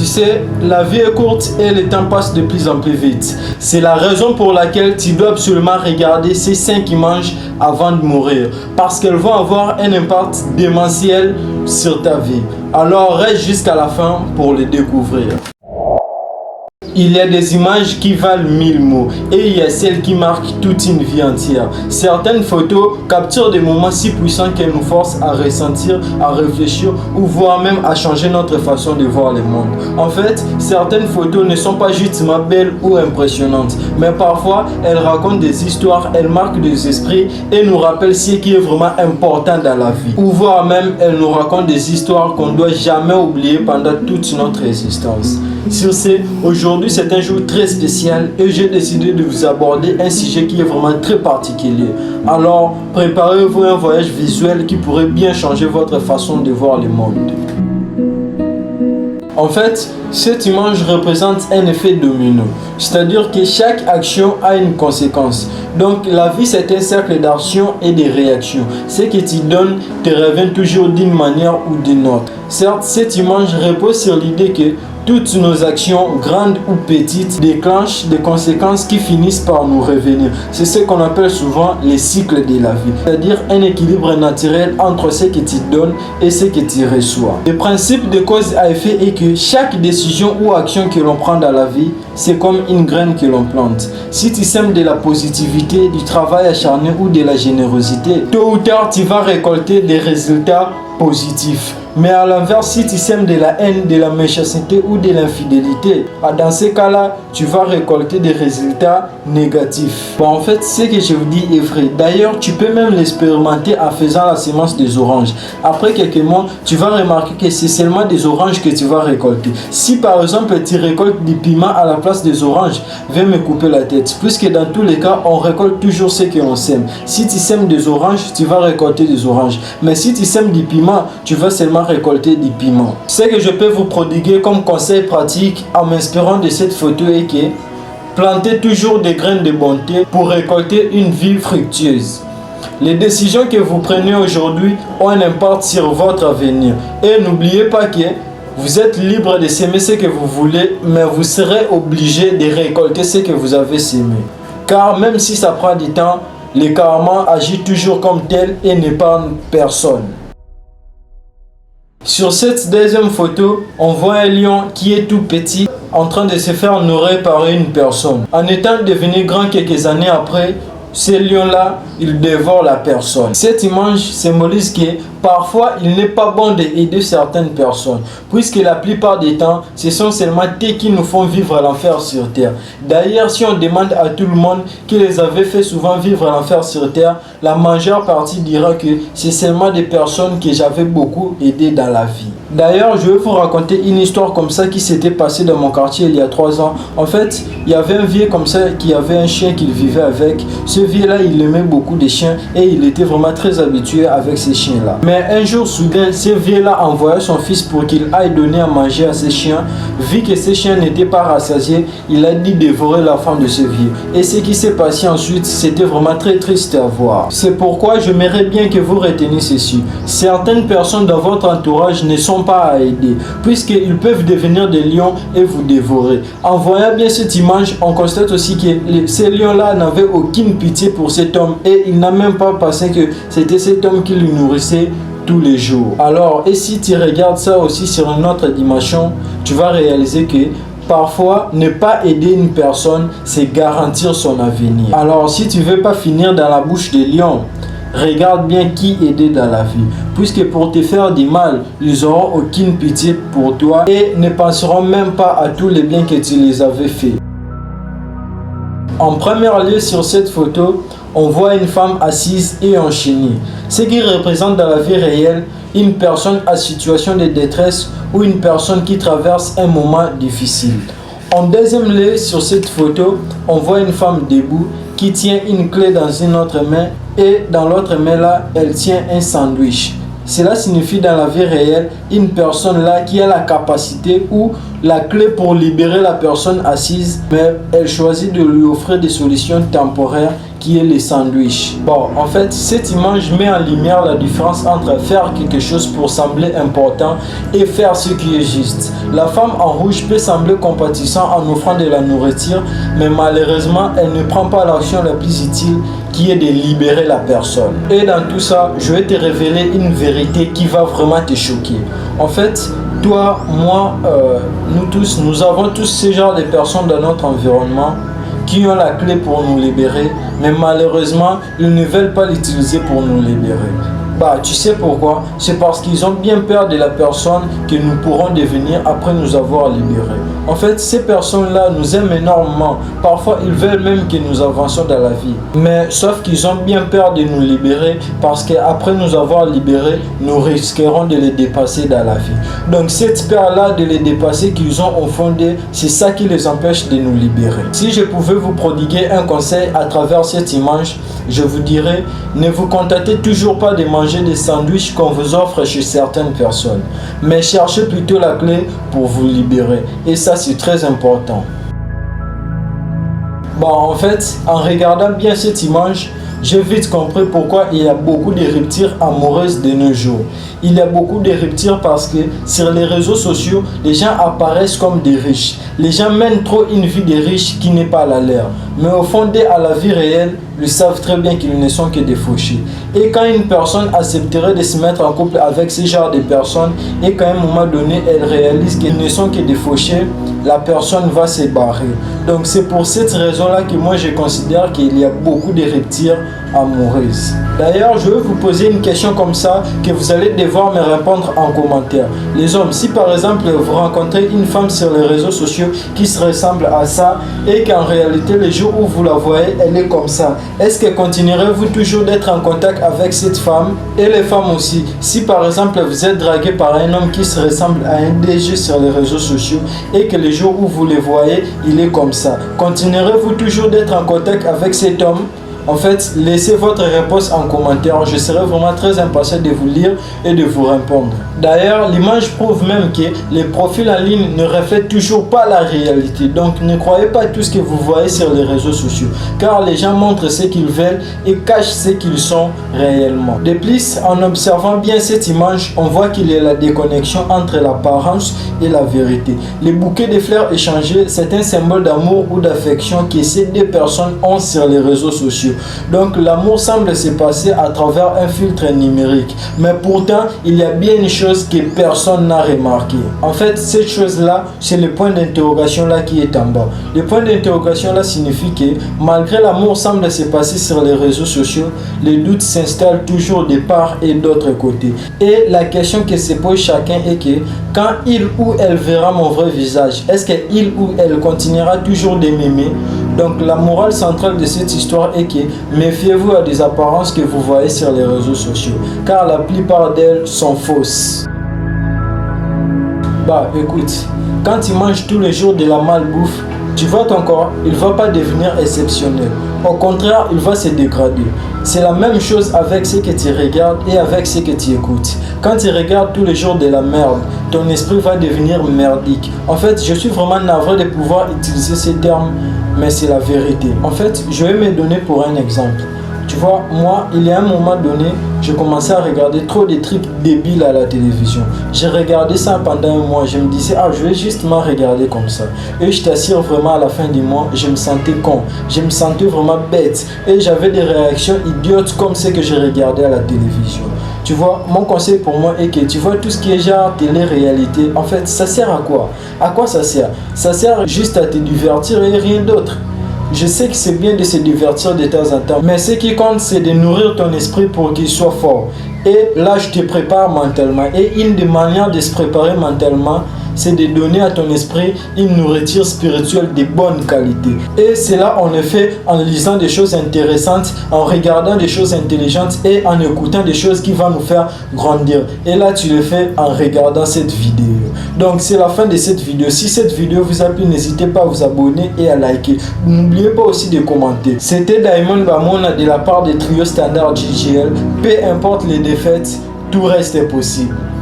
Tu sais, la vie est courte et le temps passe de plus en plus vite. C'est la raison pour laquelle tu dois absolument regarder ces 5 images avant de mourir. Parce qu'elles vont avoir un impact démentiel sur ta vie. Alors reste jusqu'à la fin pour les découvrir. Il y a des images qui valent 1000 mots et il y a celles qui marquent toute une vie entière. Certaines photos capturent des moments si puissants qu'elles nous forcent à ressentir, à réfléchir ou voire même à changer notre façon de voir le monde. En fait, certaines photos ne sont pas justement belles ou impressionnantes, mais parfois elles racontent des histoires, elles marquent des esprits et nous rappellent ce qui est vraiment important dans la vie. Ou voire même elles nous racontent des histoires qu'on ne doit jamais oublier pendant toute notre existence. Sur ce, aujourd'hui c'est un jour très spécial et j'ai décidé de vous aborder un sujet qui est vraiment très particulier. Alors, préparez-vous un voyage visuel qui pourrait bien changer votre façon de voir le monde. En fait, cette image représente un effet domino, c'est-à-dire que chaque action a une conséquence. Donc la vie c'est un cercle d'actions et de réactions. Ce que tu donnes te revient toujours d'une manière ou d'une autre. Certes, cette image repose sur l'idée que toutes nos actions, grandes ou petites, déclenchent des conséquences qui finissent par nous revenir. C'est ce qu'on appelle souvent les cycles de la vie, c'est-à-dire un équilibre naturel entre ce que tu donnes et ce que tu reçois. Le principe de cause à effet est que chaque décision ou action que l'on prend dans la vie, c'est comme une graine que l'on plante. Si tu sèmes de la positivité, du travail acharné ou de la générosité, tôt ou tard, tu vas récolter des résultats positifs. Mais à l'inverse, si tu sèmes de la haine, de la méchanceté ou de l'infidélité, dans ces cas-là, tu vas récolter des résultats négatifs. Bon, en fait, ce que je vous dis est vrai. D'ailleurs, tu peux même l'expérimenter en faisant la semence des oranges. Après quelques mois, tu vas remarquer que c'est seulement des oranges que tu vas récolter. Si par exemple, tu récoltes des piments à la place des oranges, viens me couper la tête. Puisque dans tous les cas, on récolte toujours ce que l'on sème. Si tu sèmes des oranges, tu vas récolter des oranges. Mais si tu sèmes des piments, tu vas seulement récolter des piments. Ce que je peux vous prodiguer comme conseil pratique en m'inspirant de cette photo est que plantez toujours des graines de bonté pour récolter une vie fructueuse. Les décisions que vous prenez aujourd'hui ont un impact sur votre avenir. Et n'oubliez pas que vous êtes libre de s'aimer ce que vous voulez, mais vous serez obligé de récolter ce que vous avez semé. Car même si ça prend du temps, le karma agit toujours comme tel et n'épargne personne. Sur cette deuxième photo, on voit un lion qui est tout petit en train de se faire nourrir par une personne. En étant devenu grand quelques années après, ce lion-là, il dévore la personne. Cette image symbolise que parfois, il n'est pas bon d'aider certaines personnes, puisque la plupart des temps, ce sont seulement eux qui nous font vivre l'enfer sur terre. D'ailleurs, si on demande à tout le monde qui les avait fait souvent vivre l'enfer sur terre, la majeure partie dira que c'est seulement des personnes que j'avais beaucoup aidées dans la vie. D'ailleurs, je vais vous raconter une histoire comme ça qui s'était passée dans mon quartier il y a 3 ans. En fait, il y avait un vieux comme ça qui avait un chien qu'il vivait avec. Ce vieux-là, il aimait beaucoup des chiens et il était vraiment très habitué avec ces chiens-là. Mais un jour soudain, ce vieux-là envoya son fils pour qu'il aille donner à manger à ses chiens. Vu que ces chiens n'étaient pas rassasiés, il a dit dévorer la femme de ce vieux. Et ce qui s'est passé ensuite, c'était vraiment très triste à voir. C'est pourquoi j'aimerais bien que vous reteniez ceci. Certaines personnes dans votre entourage ne sont pas à aider, puisqu'ils peuvent devenir des lions et vous dévorer. En voyant bien cette image, on constate aussi que ces lions-là n'avaient aucune pitié pour cet homme et il n'a même pas pensé que c'était cet homme qui le nourrissait tous les jours. Alors, et si tu regardes ça aussi sur une autre dimension, tu vas réaliser que parfois, ne pas aider une personne, c'est garantir son avenir. Alors, si tu veux pas finir dans la bouche des lions, regarde bien qui aider dans la vie, puisque pour te faire du mal, ils n'auront aucune pitié pour toi et ne penseront même pas à tous les biens que tu les avais fait. En premier lieu sur cette photo, on voit une femme assise et enchaînée, ce qui représente dans la vie réelle une personne en situation de détresse ou une personne qui traverse un moment difficile. En deuxième lieu sur cette photo, on voit une femme debout qui tient une clé dans une autre main et dans l'autre main là, elle tient un sandwich. Cela signifie dans la vie réelle une personne là qui a la capacité ou la clé pour libérer la personne assise, mais elle choisit de lui offrir des solutions temporaires qui est les sandwichs. Bon, en fait, cette image met en lumière la différence entre faire quelque chose pour sembler important et faire ce qui est juste. La femme en rouge peut sembler compatissante en offrant de la nourriture, mais malheureusement, elle ne prend pas l'action la plus utile qui est de libérer la personne. Et dans tout ça, je vais te révéler une vérité qui va vraiment te choquer. En fait, toi, moi, nous tous, nous avons tous ce genre de personnes dans notre environnement qui ont la clé pour nous libérer, mais malheureusement, ils ne veulent pas l'utiliser pour nous libérer. Bah, tu sais pourquoi? C'est parce qu'ils ont bien peur de la personne que nous pourrons devenir après nous avoir libérés. En fait, ces personnes-là nous aiment énormément. Parfois, ils veulent même que nous avancions dans la vie. Mais sauf qu'ils ont bien peur de nous libérer parce qu'après nous avoir libérés, nous risquerons de les dépasser dans la vie. Donc, cette peur-là de les dépasser qu'ils ont au fond d'eux, c'est ça qui les empêche de nous libérer. Si je pouvais vous prodiguer un conseil à travers cette image, je vous dirais, ne vous contentez toujours pas de manger des sandwichs qu'on vous offre chez certaines personnes, mais cherchez plutôt la clé pour vous libérer. Et ça, c'est très important. Bon, en fait, en regardant bien cette image, j'ai vite compris pourquoi il y a beaucoup de ruptures amoureuses de nos jours. Il y a beaucoup de ruptures parce que sur les réseaux sociaux, les gens apparaissent comme des riches. Les gens mènent trop une vie de riches qui n'est pas la leur. Mais au fond d'eux, à la vie réelle, ils savent très bien qu'ils ne sont que des fauchés. Et quand une personne accepterait de se mettre en couple avec ce genre de personnes et qu'à un moment donné, elle réalise qu'ils ne sont que des fauchés, la personne va se barrer. Donc c'est pour cette raison-là que moi je considère qu'il y a beaucoup de ruptures amoureuses. D'ailleurs, je vais vous poser une question comme ça que vous allez devoir me répondre en commentaire. Les hommes, si par exemple vous rencontrez une femme sur les réseaux sociaux qui se ressemble à ça et qu'en réalité les jours où vous la voyez, elle est comme ça, est-ce que continuerez-vous toujours d'être en contact avec cette femme? Et les femmes aussi, si par exemple vous êtes dragué par un homme qui se ressemble à un DG sur les réseaux sociaux et que les jours où vous le voyez, il est comme ça, continuerez-vous toujours d'être en contact avec cet homme? En fait, laissez votre réponse en commentaire. Je serai vraiment très impatient de vous lire et de vous répondre. D'ailleurs, l'image prouve même que les profils en ligne ne reflètent toujours pas la réalité. Donc, ne croyez pas tout ce que vous voyez sur les réseaux sociaux. Car les gens montrent ce qu'ils veulent et cachent ce qu'ils sont réellement. De plus, en observant bien cette image, on voit qu'il y a la déconnexion entre l'apparence et la vérité. Les bouquets de fleurs échangés, c'est un symbole d'amour ou d'affection que ces deux personnes ont sur les réseaux sociaux. Donc l'amour semble se passer à travers un filtre numérique. Mais pourtant, il y a bien une chose que personne n'a remarqué. En fait, cette chose-là, c'est le point d'interrogation là qui est en bas. Le point d'interrogation là signifie que malgré l'amour semble se passer sur les réseaux sociaux, les doutes s'installent toujours de part et d'autre côté. Et la question que se pose chacun est que quand il ou elle verra mon vrai visage, est-ce qu'il ou elle continuera toujours de m'aimer? Donc la morale centrale de cette histoire est que méfiez-vous à des apparences que vous voyez sur les réseaux sociaux, car la plupart d'elles sont fausses. Bah écoute, quand tu manges tous les jours de la malbouffe, tu vois ton corps, il ne va pas devenir exceptionnel. Au contraire, il va se dégrader. C'est la même chose avec ce que tu regardes et avec ce que tu écoutes. Quand tu regardes tous les jours de la merde, ton esprit va devenir merdique. En fait, je suis vraiment navré de pouvoir utiliser ces termes, mais c'est la vérité. En fait, je vais me donner pour un exemple. Tu vois, moi, il y a un moment donné, je commençais à regarder trop de trucs débiles à la télévision. J'ai regardé ça pendant un mois. Je me disais, je vais justement regarder comme ça. Et je t'assure vraiment, à la fin du mois, je me sentais con. Je me sentais vraiment bête. Et j'avais des réactions idiotes comme ce que je regardais à la télévision. Tu vois, mon conseil pour moi est que tu vois tout ce qui est genre télé-réalité, en fait, ça sert à quoi? À quoi ça sert? Ça sert juste à te divertir et rien d'autre. Je sais que c'est bien de se divertir de temps en temps, mais ce qui compte, c'est de nourrir ton esprit pour qu'il soit fort. Et là, je te prépare mentalement. Et une des manières de se préparer mentalement, c'est de donner à ton esprit une nourriture spirituelle de bonne qualité. Et cela, on le fait en lisant des choses intéressantes, en regardant des choses intelligentes et en écoutant des choses qui vont nous faire grandir. Et là, tu le fais en regardant cette vidéo. Donc, c'est la fin de cette vidéo. Si cette vidéo vous a plu, n'hésitez pas à vous abonner et à liker. N'oubliez pas aussi de commenter. C'était Diamond Bamona de la part de Trio Standard JGL. Peu importe les défaites, tout reste possible.